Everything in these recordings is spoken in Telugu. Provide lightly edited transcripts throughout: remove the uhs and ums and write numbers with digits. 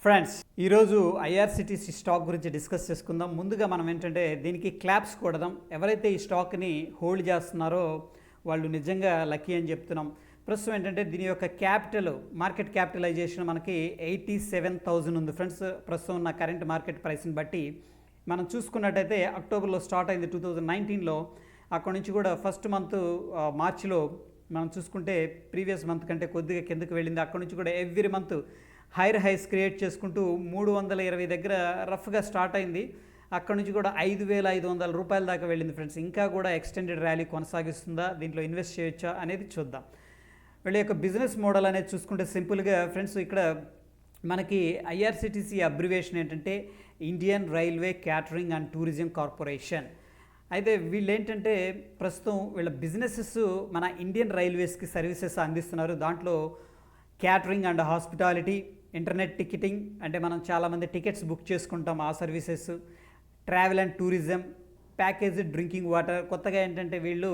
ఫ్రెండ్స్ ఈరోజు ఐఆర్సిటీసీ స్టాక్ గురించి డిస్కస్ చేసుకుందాం. ముందుగా మనం ఏంటంటే దీనికి క్లాప్స్ కొడదాం. ఎవరైతే ఈ స్టాక్ని హోల్డ్ చేస్తున్నారో వాళ్ళు నిజంగా లక్కీ అని చెప్తున్నాం. ప్రస్తుతం ఏంటంటే దీని యొక్క మార్కెట్ క్యాపిటలైజేషన్ మనకి 87,000 ఉంది ఫ్రెండ్స్. ప్రస్తుతం ఉన్న కరెంట్ మార్కెట్ ప్రైస్ని బట్టి మనం చూసుకున్నట్టయితే అక్టోబర్లో స్టార్ట్ అయింది 2019లో. అక్కడ నుంచి కూడా ఫస్ట్ మంత్ మార్చిలో మనం చూసుకుంటే ప్రీవియస్ మంత్ కంటే కొద్దిగా కిందకి వెళ్ళింది. అక్కడ నుంచి కూడా ఎవ్రీ మంత్ హైస్ క్రియేట్ చేసుకుంటూ 320 దగ్గర రఫ్గా స్టార్ట్ అయింది. అక్కడ నుంచి కూడా 5,500 రూపాయల దాకా వెళ్ళింది ఫ్రెండ్స్. ఇంకా కూడా ఎక్స్టెండెడ్ ర్యాలీ కొనసాగిస్తుందా, దీంట్లో ఇన్వెస్ట్ చేయొచ్చా అనేది చూద్దాం. వీళ్ళ యొక్క బిజినెస్ మోడల్ అనేది చూసుకుంటే సింపుల్గా ఫ్రెండ్స్, ఇక్కడ మనకి ఐఆర్సిటీసీ అబ్రివేషన్ ఏంటంటే Indian railway catering and tourism corporation. అయితే వీళ్ళు ఏంటంటే ప్రస్తుతం వీళ్ళ బిజినెసెస్ మన ఇండియన్ రైల్వేస్కి సర్వీసెస్ అందిస్తున్నారు. దాంట్లో catering and hospitality, internet ticketing అంటే మనం చాలామంది టికెట్స్ బుక్ చేసుకుంటాం, ఆ services, travel and tourism, package drinking water. కొత్తగా ఏంటంటే వీళ్ళు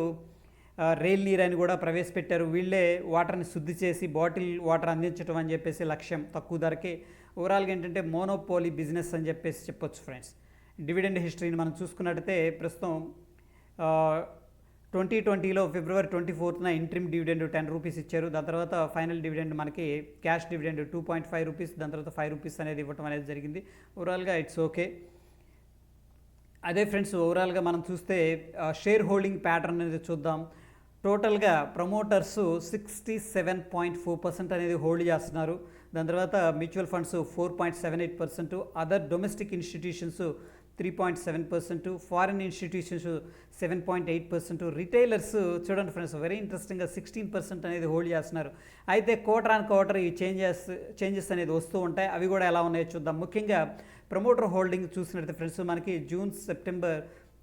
రైల్ నీర్ అని కూడా ప్రవేశపెట్టారు. వీళ్ళే వాటర్ని శుద్ధి చేసి బాటిల్ వాటర్ అందించడం అని చెప్పేసి లక్ష్యం, తక్కువ ధరకే. ఓవరాల్గా ఏంటంటే మోనోపోలీ బిజినెస్ అని చెప్పేసి చెప్పొచ్చు ఫ్రెండ్స్. డివిడెండ్ హిస్టరీని మనం చూసుకున్నట్టయితే ప్రస్తుతం 2020లో ఫిబ్రవరి 24న ఇంట్రిమ్ డివిడెండ్ 10 రూపీస్ ఇచ్చారు. దాని తర్వాత ఫైనల్ డివిడెండ్ మనకి క్యాష్ డివిడెండ్ 2.5 రూపీస్, దాని తర్వాత 5 రూపీస్ అనేది ఇవ్వటం అనేది జరిగింది. ఓవరాల్గా ఇట్స్ ఓకే. అదే ఫ్రెండ్స్, ఓవరాల్గా మనం చూస్తే షేర్ హోల్డింగ్ ప్యాటర్న్ అనేది చూద్దాం. టోటల్గా ప్రమోటర్స్ 67.4% అనేది హోల్డ్ చేస్తున్నారు. దాని తర్వాత mutual funds 4.78%, other domestic institutions 3.7%, foreign institutions 7.8%, retailers చూడండి ఫ్రెండ్స్, వెరీ ఇంట్రెస్టింగ్గా 16% అనేది హోల్డ్ చేస్తున్నారు. అయితే క్వార్టర్ ఈ చేంజెస్ అనేది వస్తూ ఉంటాయి. అవి కూడా ఎలా ఉన్నాయో చూద్దాం. ముఖ్యంగా ప్రమోటర్ హోల్డింగ్ చూసినట్టు ఫ్రెండ్స్ మనకి జూన్ సెప్టెంబర్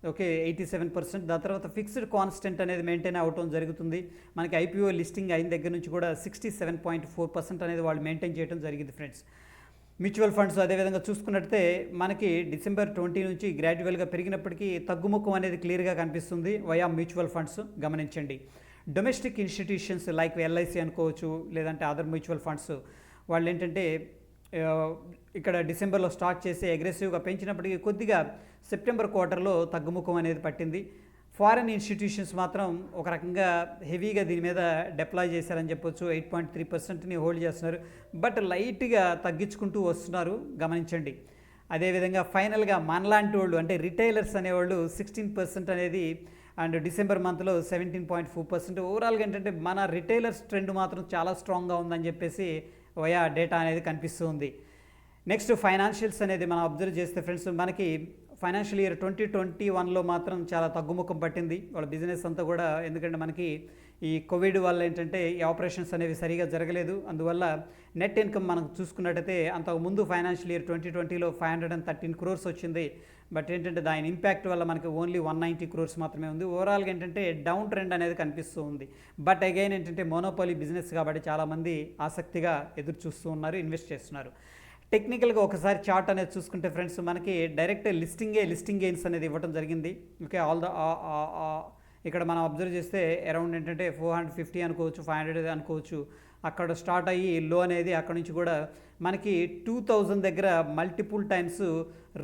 87%. దాని తర్వాత ఫిక్స్డ్ కాన్స్టెంట్ అనేది మెయింటైన్ అవ్వటం జరుగుతుంది. మనకి ఐపీఓ లిస్టింగ్ అయిన దగ్గర నుంచి కూడా 67.4% అనేది వాళ్ళు మెయింటైన్ చేయడం జరిగింది ఫ్రెండ్స్. మ్యూచువల్ ఫండ్స్ అదేవిధంగా చూసుకున్నట్టే మనకి డిసెంబర్ 20 నుంచి గ్రాడ్యువల్గా పెరిగినప్పటికీ తగ్గుముఖం అనేది క్లియర్గా కనిపిస్తుంది వయా మ్యూచువల్ ఫండ్స్, గమనించండి. డొమెస్టిక్ ఇన్స్టిట్యూషన్స్ లైక్ ఎల్ఐసి అనుకోవచ్చు, లేదంటే అదర్ మ్యూచువల్ ఫండ్స్ వాళ్ళు ఏంటంటే ఇక్కడ డిసెంబర్లో స్టార్ట్ చేసి అగ్రెసివ్గా పెంచినప్పటికీ కొద్దిగా సెప్టెంబర్ క్వార్టర్లో తగ్గుముఖం అనేది పట్టింది. ఫారిన్ ఇన్స్టిట్యూషన్స్ మాత్రం ఒక రకంగా హెవీగా దీని మీద డిప్లాయ్ చేశారని చెప్పొచ్చు. 8.3%ని హోల్డ్ చేస్తున్నారు, బట్ లైట్గా తగ్గించుకుంటూ వస్తున్నారు, గమనించండి. అదేవిధంగా ఫైనల్గా మనలాంటి వాళ్ళు అంటే రిటైలర్స్ అనేవాళ్ళు 16% అనేది అండ్ డిసెంబర్ మంత్లో 17.4%. ఓవరాల్గా ఏంటంటే మన రిటైలర్స్ ట్రెండ్ మాత్రం చాలా స్ట్రాంగ్గా ఉందని చెప్పేసి వయా డేటా అనేది కనిపిస్తూ ఉంది. నెక్స్ట్ ఫైనాన్షియల్స్ అనేది మనం అబ్జర్వ్ చేస్తే ఫ్రెండ్స్, మనకి ఫైనాన్షియల్ ఇయర్ 2021లో మాత్రం చాలా తగ్గుముఖం పట్టింది వాళ్ళ బిజినెస్ అంతా కూడా. ఎందుకంటే మనకి ఈ కోవిడ్ వల్ల ఏంటంటే ఈ ఆపరేషన్స్ అనేవి సరిగా జరగలేదు. అందువల్ల నెట్ ఇన్కమ్ మనం చూసుకున్నట్టయితే అంతకుముందు ఫైనాన్షియల్ ఇయర్ 2020లో 513 crores వచ్చింది. బట్ ఏంటంటే దాని ఇంపాక్ట్ వల్ల మనకి ఓన్లీ 190 crores మాత్రమే ఉంది. ఓవరాల్గా ఏంటంటే డౌన్ ట్రెండ్ అనేది కనిపిస్తూ ఉంది. బట్ అగైన్ ఏంటంటే మోనోపోలీ బిజినెస్ కాబట్టి చాలామంది ఆసక్తిగా ఎదురు చూస్తూ ఉన్నారు, ఇన్వెస్ట్ చేస్తున్నారు. టెక్నికల్గా ఒకసారి చార్ట్ అనేది చూసుకుంటే ఫ్రెండ్స్, మనకి డైరెక్ట్ లిస్టింగ్ గెయిన్స్ అనేది ఇవ్వడం జరిగింది. ఓకే, ఇక్కడ మనం అబ్జర్వ్ చేస్తే అరౌండ్ ఏంటంటే 450 అనుకోవచ్చు, 500 అనుకోవచ్చు. అక్కడ స్టార్ట్ అయ్యి లో అనేది అక్కడ నుంచి కూడా మనకి 2000 దగ్గర మల్టిపుల్ టైమ్స్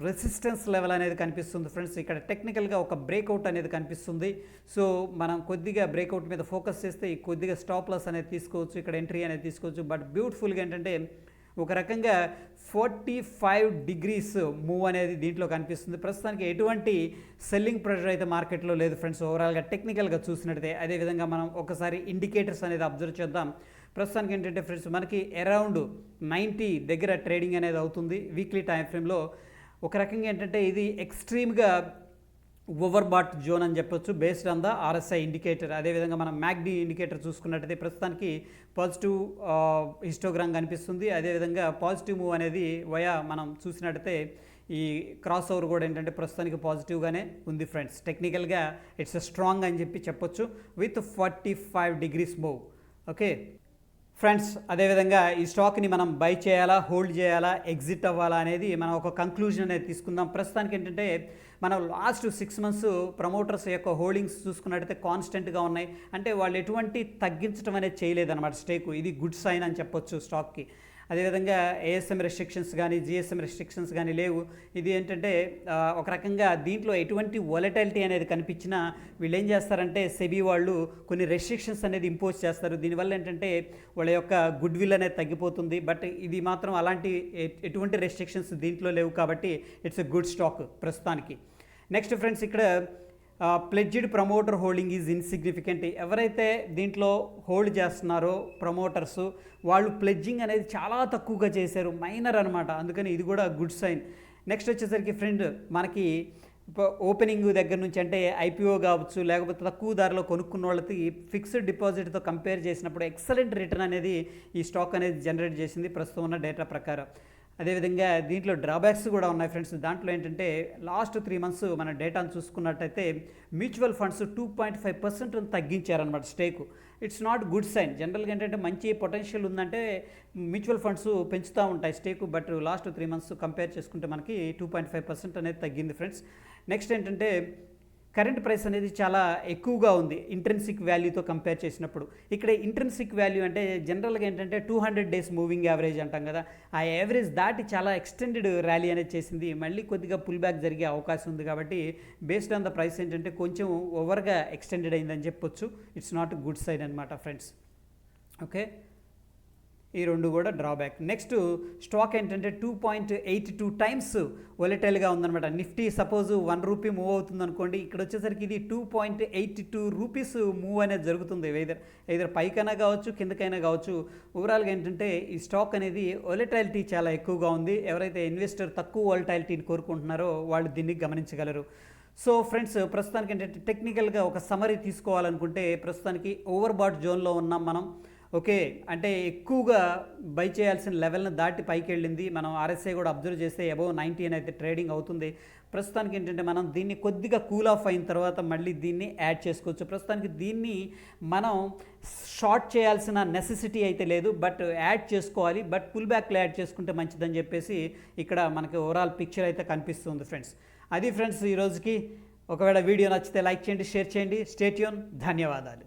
రెసిస్టెన్స్ లెవెల్ అనేది కనిపిస్తుంది ఫ్రెండ్స్. ఇక్కడ టెక్నికల్గా ఒక బ్రేక్అవుట్ అనేది కనిపిస్తుంది. సో మనం కొద్దిగా బ్రేక్అవుట్ మీద ఫోకస్ చేస్తే కొద్దిగా స్టాప్ లాస్ అనేది తీసుకోవచ్చు, ఇక్కడ ఎంట్రీ అనేది తీసుకోవచ్చు. బట్ బ్యూటిఫుల్గా ఏంటంటే ఒక రకంగా 45 degrees మూవ్ అనేది దీంట్లో కనిపిస్తుంది. ప్రస్తుతానికి ఎటువంటి సెల్లింగ్ ప్రెషర్ అయితే మార్కెట్లో లేదు ఫ్రెండ్స్. ఓవరాల్గా టెక్నికల్గా చూసినట్టయితే అదేవిధంగా మనం ఒకసారి ఇండికేటర్స్ అనేది అబ్జర్వ్ చేద్దాం. ప్రస్తుతానికి ఏంటంటే ఫ్రెండ్స్ మనకి అరౌండ్ 90 దగ్గర ట్రేడింగ్ అనేది అవుతుంది వీక్లీ టైం ఫ్రేమ్లో. ఒక రకంగా ఏంటంటే ఇది ఎక్స్ట్రీమ్గా ఓవర్బాట్ జోన్ అని చెప్పొచ్చు based on the RSI indicator. అదేవిధంగా మనం మ్యాక్డీ ఇండికేటర్ చూసుకున్నట్టయితే ప్రస్తుతానికి పాజిటివ్ హిస్టోగ్రామ్ కనిపిస్తుంది. అదేవిధంగా పాజిటివ్ మూవ్ అనేది వయా మనం చూసినట్టయితే ఈ క్రాస్ ఓవర్ కూడా ఏంటంటే ప్రస్తుతానికి పాజిటివ్గానే ఉంది ఫ్రెండ్స్. టెక్నికల్గా ఇట్స్ స్ట్రాంగ్ అని చెప్పొచ్చు with 45 degrees move. Okay friends, అదేవిధంగా ఈ స్టాక్ని మనం బై చేయాలా, హోల్డ్ చేయాలా, ఎగ్జిట్ అవ్వాలా అనేది మనం ఒక కంక్లూజన్ అనేది తీసుకుందాం. ప్రస్తుతానికి ఏంటంటే మనం లాస్ట్ 6 months ప్రమోటర్స్ యొక్క హోల్డింగ్స్ చూసుకున్నట్టయితే కాన్స్టెంట్గా ఉన్నాయి. అంటే వాళ్ళు ఎటువంటి తగ్గించడం అనేది చేయలేదన్నమాట స్టేకు. ఇది గుడ్ సైన్ అని చెప్పొచ్చు స్టాక్కి. అదేవిధంగా ఏఎస్ఎం రెస్ట్రిక్షన్స్ కానీ జిఎస్ఎం రెస్ట్రిక్షన్స్ కానీ లేవు. ఇది ఏంటంటే ఒక రకంగా దీంట్లో ఎటువంటి వొలటాలిటీ అనేది కనిపించినా వీళ్ళు ఏం చేస్తారంటే సెబీ వాళ్ళు కొన్ని రెస్ట్రిక్షన్స్ అనేది ఇంపోజ్ చేస్తారు. దీనివల్ల ఏంటంటే వాళ్ళ యొక్క గుడ్ విల్ అనేది తగ్గిపోతుంది. బట్ ఇది మాత్రం అలాంటి ఎటువంటి రెస్ట్రిక్షన్స్ దీంట్లో లేవు కాబట్టి ఇట్స్ ఎ గుడ్ స్టాక్ ప్రస్తుతానికి. నెక్స్ట్ ఫ్రెండ్స్, ఇక్కడ pledged promoter holding is insignificant. ఎవరైతే దీంట్లో హోల్డ్ చేస్తున్నారో ప్రమోటర్స్ వాళ్ళు ప్లెడ్జింగ్ అనేది చాలా తక్కువగా చేశారు, మైనర్ అనమాట. అందుకని ఇది కూడా గుడ్ సైన్. నెక్స్ట్ వచ్చేసరికి ఫ్రెండ్, మనకి ఓపెనింగ్ దగ్గర నుంచి అంటే ఐపీఓ కావచ్చు లేకపోతే తక్కువ ధరలో కొనుక్కున్న వాళ్ళకి ఫిక్స్డ్ డిపాజిట్తో కంపేర్ చేసినప్పుడు ఎక్సలెంట్ రిటర్న్ అనేది ఈ స్టాక్ అనేది జనరేట్ చేసింది ప్రస్తుతం ఉన్న డేటా ప్రకారం. అదేవిధంగా దీంట్లో డ్రాబ్యాక్స్ కూడా ఉన్నాయి ఫ్రెండ్స్. దాంట్లో ఏంటంటే లాస్ట్ 3 months మన డేటాను చూసుకున్నట్టయితే మ్యూచువల్ ఫండ్స్ 2.5% తగ్గించారనమాట stake. It's not good sign. జనరల్గా ఏంటంటే మంచి పొటెన్షియల్ ఉందంటే మ్యూచువల్ ఫండ్స్ పెంచుతూ ఉంటాయి stake. But last 3 months compare చేసుకుంటే మనకి 2.5% అనేది తగ్గింది ఫ్రెండ్స్. నెక్స్ట్ ఏంటంటే కరెంట్ ప్రైస్ అనేది చాలా ఎక్కువగా ఉంది ఇంట్రెన్సిక్ వాల్యూతో కంపేర్ చేసినప్పుడు. ఇక్కడ ఇంట్రెన్సిక్ వాల్యూ అంటే జనరల్గా ఏంటంటే 200 days మూవింగ్ యావరేజ్ అంటాం కదా, ఆ యావరేజ్ దాటి చాలా ఎక్స్టెండెడ్ ర్యాలీ అనేది చేసింది. మళ్ళీ కొద్దిగా పుల్ బ్యాక్ జరిగే అవకాశం ఉంది కాబట్టి బేస్డ్ ఆన్ ద ప్రైస్ ఏంటంటే కొంచెం ఓవర్గా ఎక్స్టెండెడ్ అయిందని చెప్పొచ్చు. ఇట్స్ నాట్ గుడ్ సైడ్ అనమాట ఫ్రెండ్స్. ఓకే, ఈ రెండు కూడా డ్రాబ్యాక్. నెక్స్ట్ స్టాక్ ఏంటంటే 2.82 times వొలటైల్గా ఉందన్నమాట. నిఫ్టీ సపోజ్ 1 రూపీ మూవ్ అవుతుంది అనుకోండి, ఇక్కడ వచ్చేసరికి ఇది 2.82 rupees మూవ్ అనేది జరుగుతుంది. either పైకైనా కావచ్చు కిందకైనా కావచ్చు. ఓవరాల్గా ఏంటంటే ఈ స్టాక్ అనేది వొలటైలిటీ చాలా ఎక్కువగా ఉంది. ఎవరైతే ఇన్వెస్టర్ తక్కువ వొలటైలిటీని కోరుకుంటున్నారో వాళ్ళు దీన్ని గమనించగలరు. సో ఫ్రెండ్స్, ప్రస్తుతానికి ఏంటంటే టెక్నికల్గా ఒక సమరీ తీసుకోవాలనుకుంటే ప్రస్తుతానికి ఓవర్ బాట్ జోన్లో ఉన్నాం మనం. ఓకే, అంటే ఎక్కువగా బై చేయాల్సిన లెవెల్ని దాటి పైకి వెళ్ళింది. మనం ఆర్ఎస్ఐ కూడా అబ్జర్వ్ చేస్తే అబౌవ్ 90 అయితే ట్రేడింగ్ అవుతుంది. ప్రస్తుతానికి ఏంటంటే మనం దీన్ని కొద్దిగా కూల్ ఆఫ్ అయిన తర్వాత మళ్ళీ దీన్ని యాడ్ చేసుకోవచ్చు. ప్రస్తుతానికి దీన్ని మనం షార్ట్ చేయాల్సిన నెసెసిటీ అయితే లేదు, బట్ యాడ్ చేసుకోవాలి. బట్ పుల్ బ్యాక్లో యాడ్ చేసుకుంటే మంచిదని చెప్పేసి ఇక్కడ మనకి ఓవరాల్ పిక్చర్ అయితే కనిపిస్తుంది ఫ్రెండ్స్. అది ఫ్రెండ్స్ ఈరోజుకి. ఒకవేళ వీడియో నచ్చితే లైక్ చేయండి, షేర్ చేయండి. Stay tune. ధన్యవాదాలు.